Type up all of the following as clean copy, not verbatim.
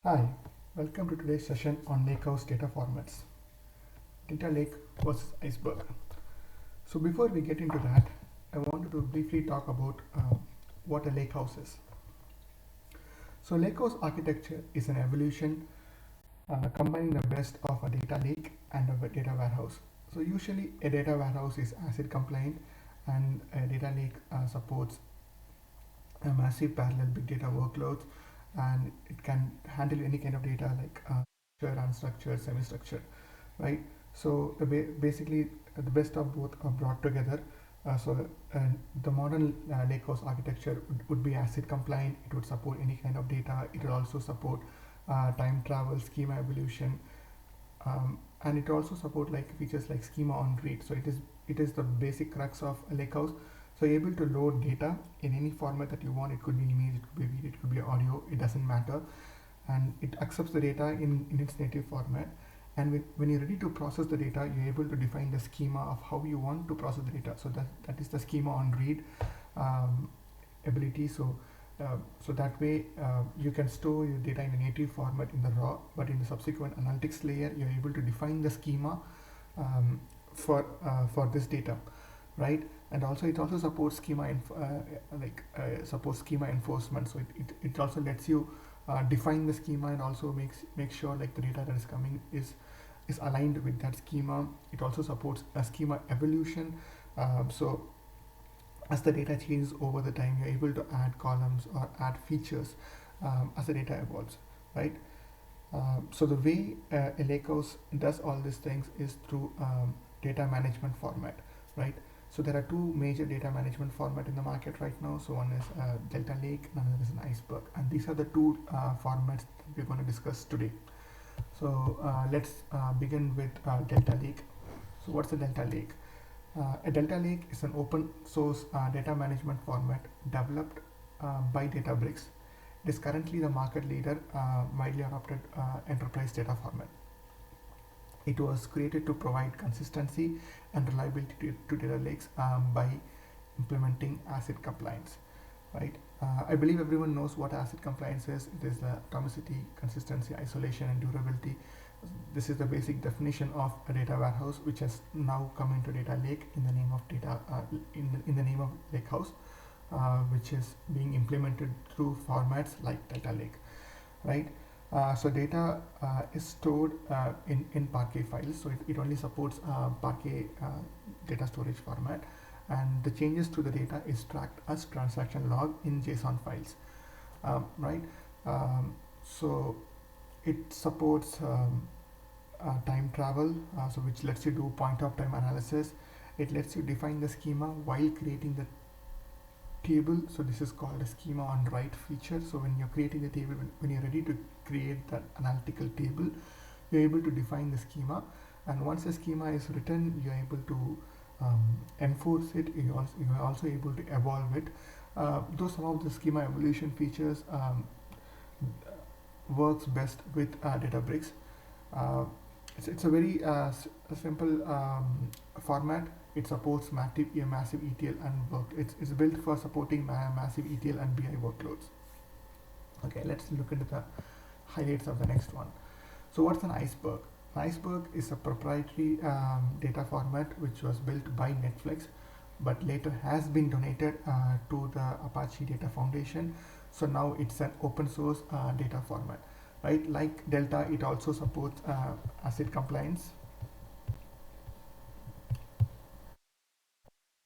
Hi, welcome to today's session on Lakehouse data formats, Delta Lake versus Iceberg. So before we get into that, I wanted to briefly talk about what a lakehouse is. So lakehouse architecture is an evolution combining the best of a data lake and a data warehouse. So usually a data warehouse is ACID compliant and a data lake supports a massive parallel big data workloads, and it can handle any kind of data like structured, unstructured, semi-structured, right? So basically the best of both are brought together. The modern lakehouse architecture would be ACID compliant. It would support any kind of data. It will also support time travel, schema evolution, and it also support like features like schema on read. So it is the basic crux of a lakehouse. So you're able to load data in any format that you want. It could be image, it could be video, it could be audio, it doesn't matter. And it accepts the data in its native format. And when you're ready to process the data, you're able to define the schema of how you want to process the data. So that is the schema on read ability. So that way you can store your data in a native format in the raw, but in the subsequent analytics layer, you're able to define the schema for this data, right? And also it also supports supports schema enforcement. So it also lets you define the schema and also makes sure like the data that is coming is aligned with that schema. It also supports a schema evolution. So as the data changes over the time, you're able to add columns or add features as the data evolves, right? So the way a lakehouse does all these things is through data management format, right? So there are two major data management format in the market right now. So one is Delta Lake and another is an Iceberg, and these are the two formats that we're going to discuss today. So let's begin with Delta Lake. So what's a Delta Lake? A Delta Lake is an open source data management format developed by Databricks. It is currently the market leader, widely adopted enterprise data format. It was created to provide consistency and reliability to data lakes by implementing ACID compliance, right? I believe everyone knows what ACID compliance is. It is the atomicity, consistency, isolation, and durability. This is the basic definition of a data warehouse, which has now come into data lake in the name of data in the name of lakehouse, which is being implemented through formats like Delta Lake, right? So data is stored in Parquet files, so it only supports Parquet data storage format, and the changes to the data is tracked as transaction log in JSON files, right? So it supports time travel, so which lets you do point of time analysis. It lets you define the schema while creating the table. So this is called a schema on write feature. So when you're creating the table, when you're ready to create that analytical table, you're able to define the schema, and once the schema is written, you're able to enforce it. You're also able to evolve it. Those some of the schema evolution features works best with Databricks. Uh, it's a very simple format. It supports massive ETL and work. It's built for supporting massive ETL and BI workloads. Okay, let's look into the highlights of the next one. So what's an iceberg? An iceberg is a proprietary data format which was built by Netflix, but later has been donated to the Apache Data Foundation. So now it's an open source data format, right? Like Delta, it also supports ACID compliance.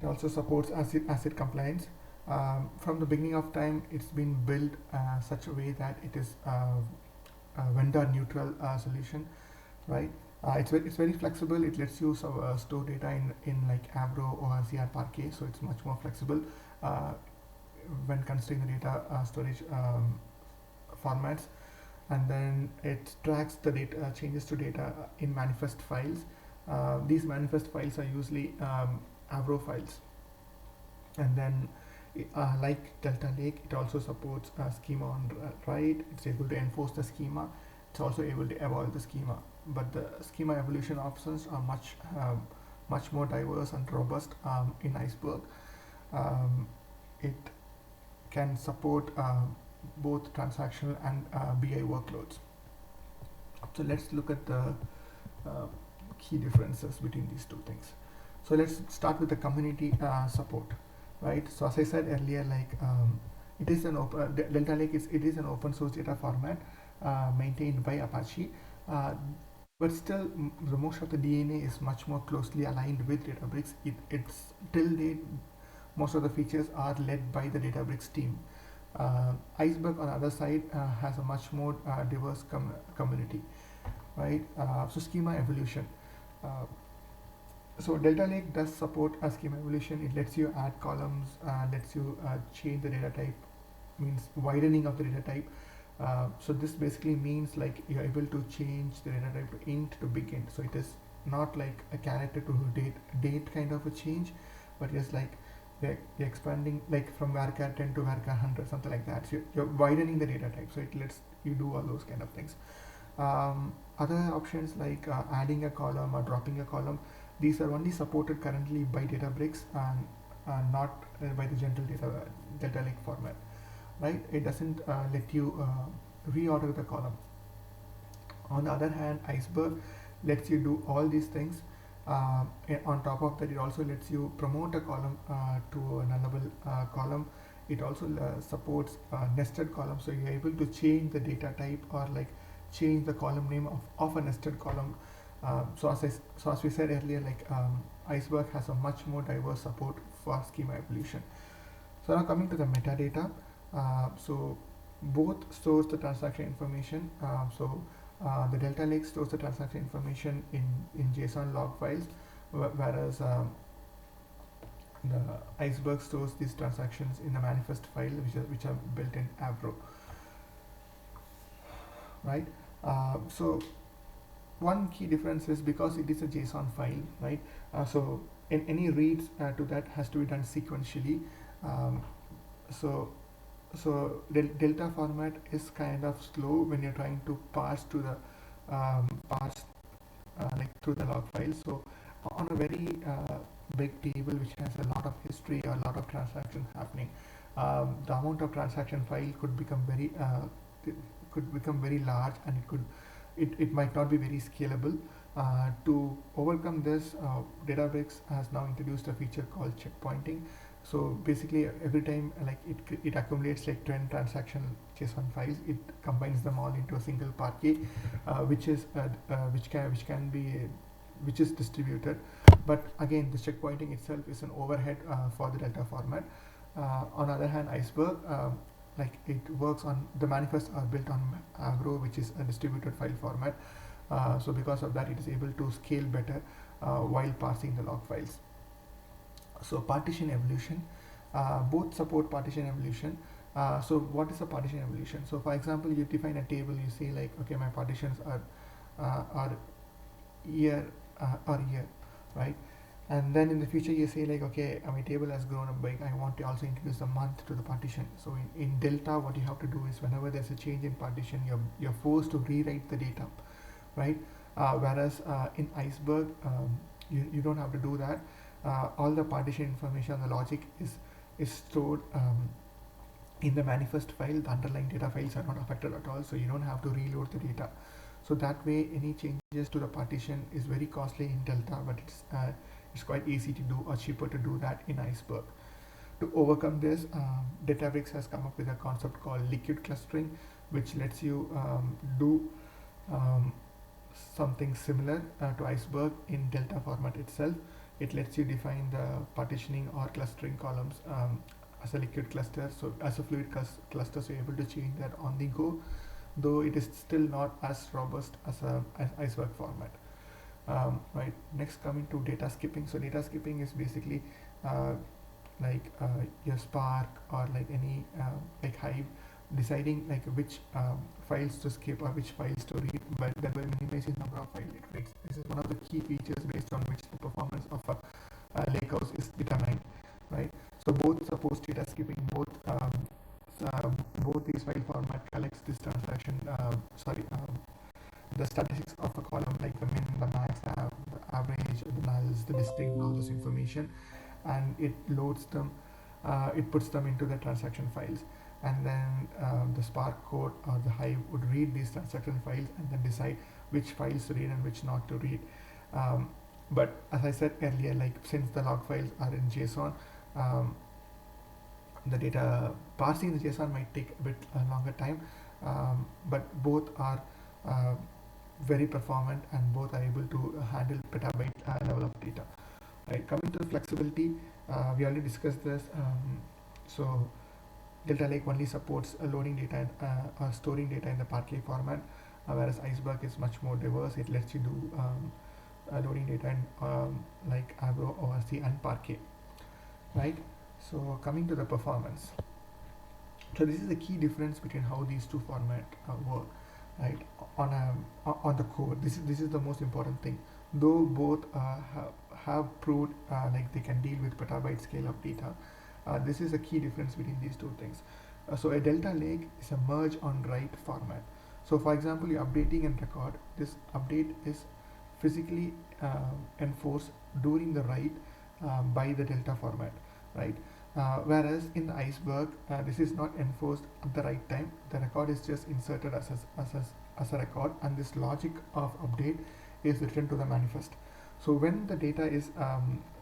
It also supports ACID compliance. From the beginning of time, it's been built such a way that it is a vendor neutral solution, right? It's very flexible. It lets you store data in like Avro or ZR Parquet, so it's much more flexible when considering the data storage formats. And then it tracks the data changes to data in manifest files. These manifest files are usually Avro files. And then like Delta Lake, it also supports schema on write. It's able to enforce the schema. It's also able to evolve the schema, but the schema evolution options are much more diverse and robust in Iceberg. It can support both transactional and BI workloads. So let's look at the uh, key differences between these two things. So let's start with the community support, right? So as I said earlier, like it is an Delta Lake it is an open source data format maintained by Apache, but still the most of the DNA is much more closely aligned with Databricks. It's till date most of the features are led by the Databricks team. Iceberg on the other side has a much more diverse community, right? So schema evolution. Uh, so Delta Lake does support a schema evolution. It lets you add columns, lets you change the data type, means widening of the data type. So this basically means like you're able to change the data type to int to big int. So it is not like a character to date kind of a change, but it's like you're expanding like from varchar 10 to varchar 100, something like that. So you're widening the data type. So it lets you do all those kind of things. Other options like adding a column or dropping a column, these are only supported currently by Databricks and not by the general Delta Lake format, right? It doesn't let you reorder the column. On the other hand, Iceberg lets you do all these things. On top of that, it also lets you promote a column to a nullable column. It also supports nested columns, so you're able to change the data type or like change the column name of a nested column. So as we said earlier, like Iceberg has a much more diverse support for schema evolution. So now coming to the metadata, so both stores the transaction information. The Delta Lake stores the transaction information in JSON log files, whereas the Iceberg stores these transactions in the manifest file, which are built in Avro, right? So one key difference is because it is a JSON file, right? So in any reads to that has to be done sequentially. So Delta format is kind of slow when you're trying to parse to the like through the log file. So on a very big table which has a lot of history or a lot of transactions happening, the amount of transaction file could become very large, and it might not be very scalable. To overcome this, Databricks has now introduced a feature called checkpointing. So basically, every time like it accumulates like 10 transaction JSON files, it combines them all into a single parquet, which is distributed. But again, the checkpointing itself is an overhead for the Delta format. On the other hand, Iceberg, like it works on the manifests are built on Avro, which is a distributed file format. So because of that, it is able to scale better while parsing the log files. So partition evolution, both support partition evolution. So what is a partition evolution? So for example, you define a table, you say like, okay, my partitions are year or year, right? And then in the future you say like, okay, my table has grown up big, I want to also introduce a month to the partition. So in Delta, what you have to do is whenever there's a change in partition, you're forced to rewrite the data, right? Whereas in Iceberg, you don't have to do that. All the partition information, the logic is stored in the manifest file. The underlying data files are not affected at all, so you don't have to reload the data. So that way, any changes to the partition is very costly in Delta, but it's quite easy to do or cheaper to do that in Iceberg. To overcome this, Databricks has come up with a concept called liquid clustering, which lets you do something similar to Iceberg in Delta format itself. It lets you define the partitioning or clustering columns as a liquid cluster, so as a fluid cluster, so you're able to change that on the go, though it is still not as robust as Iceberg format. Right. Next, coming to data skipping. So data skipping is basically like your Spark or like any like Hive, deciding like which files to skip or which files to read, but that will minimize the number of files it reads. This is one of the key features based on which the performance of a Lakehouse is determined, right? So both support data skipping. Both these file format collects this transaction. The statistics of a column, like the min, the max, the average, the nulls, the distinct, all this information, and it loads them. It puts them into the transaction files. and then the Spark code or the Hive would read these transaction files and then decide which files to read and which not to read. But as I said earlier, like since the log files are in JSON, the data parsing the JSON might take a bit longer time, but both are very performant and both are able to handle petabyte level of data. Right. Coming to the flexibility, we already discussed this. So Delta Lake only supports loading data and storing data in the Parquet format, whereas Iceberg is much more diverse. It lets you do loading data in like Avro, ORC, and Parquet. Right. So coming to the performance. So this is the key difference between how these two formats work. Right. On the code, this is the most important thing. Though both have proved like they can deal with petabyte scale of data, this is a key difference between these two things. So a Delta Lake is a merge on write format. So for example, you're updating and record. This update is physically enforced during the write by the Delta format, right? Whereas in the Iceberg, this is not enforced at the right time. The record is just inserted as a record, and this logic of update is written to the manifest. So when the data is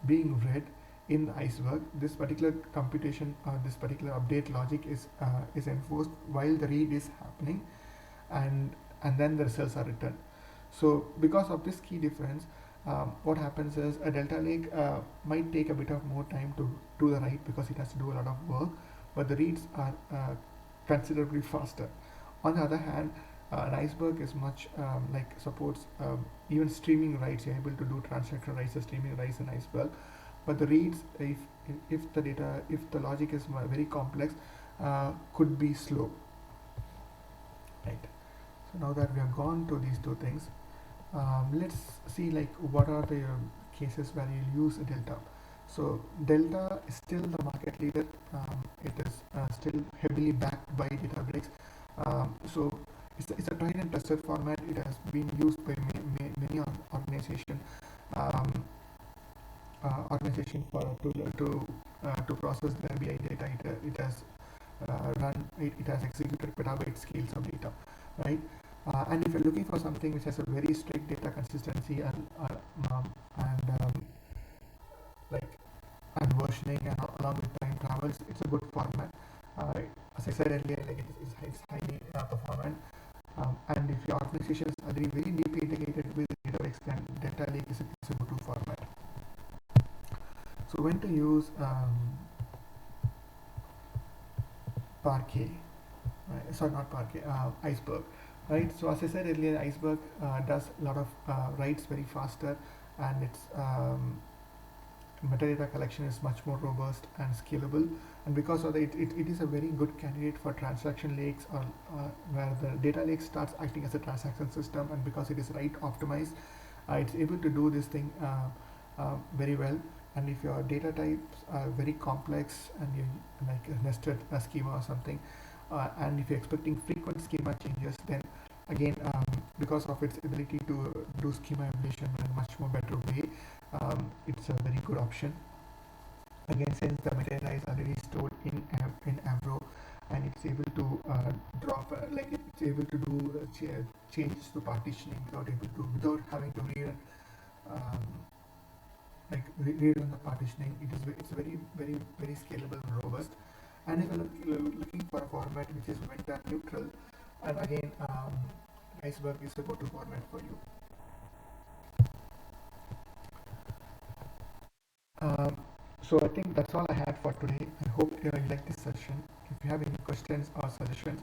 being read in the Iceberg, this particular computation, this particular update logic is enforced while the read is happening, and then the results are returned. So because of this key difference, what happens is a Delta Lake might take a bit of more time to do the write because it has to do a lot of work, but the reads are considerably faster. On the other hand, an Iceberg is much like supports even streaming writes. You're able to do transaction writes or streaming writes in Iceberg, but the reads, if the logic is very complex, could be slow. Right. So now that we have gone to these two things, let's see like what are the cases where you'll use Delta. So Delta is still the market leader. It is still heavily backed by Databricks. So it's a tried and trusted format. It has been used by many organizations. Organization to process their BI data. It has it has executed petabyte scales of data, right? And if you're looking for something which has a very strict data consistency and versioning and along with time travels, it's a good format. As I said earlier, like it's highly performant. And if your organization is already very deeply integrated with Databricks, then Delta Lake is a go-to format. So when to use Parquet, right? Sorry, not Parquet, Iceberg, right? So as I said earlier, Iceberg does a lot of writes very faster, and its metadata collection is much more robust and scalable, and because of that, it is a very good candidate for transaction lakes, or where the data lake starts acting as a transaction system, and because it is write optimized, it's able to do this thing very well. And if your data types are very complex and you like a nested schema or something, and if you're expecting frequent schema changes, then again, because of its ability to do schema evaluation in a much more better way, it's a very good option. Again, since the metadata is already stored in Avro, and it's able to drop, like it's able to do changes to partitioning without having to read read on the partitioning. It's very scalable and robust. And if you're looking for a format which is vendor neutral, and again, Iceberg is a go-to format for you. So I think that's all I had for today. I hope you like this session. If you have any questions or suggestions,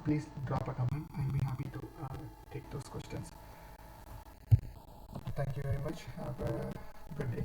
please drop a comment. I'll be happy to take those questions. Thank you very much. Have a good day.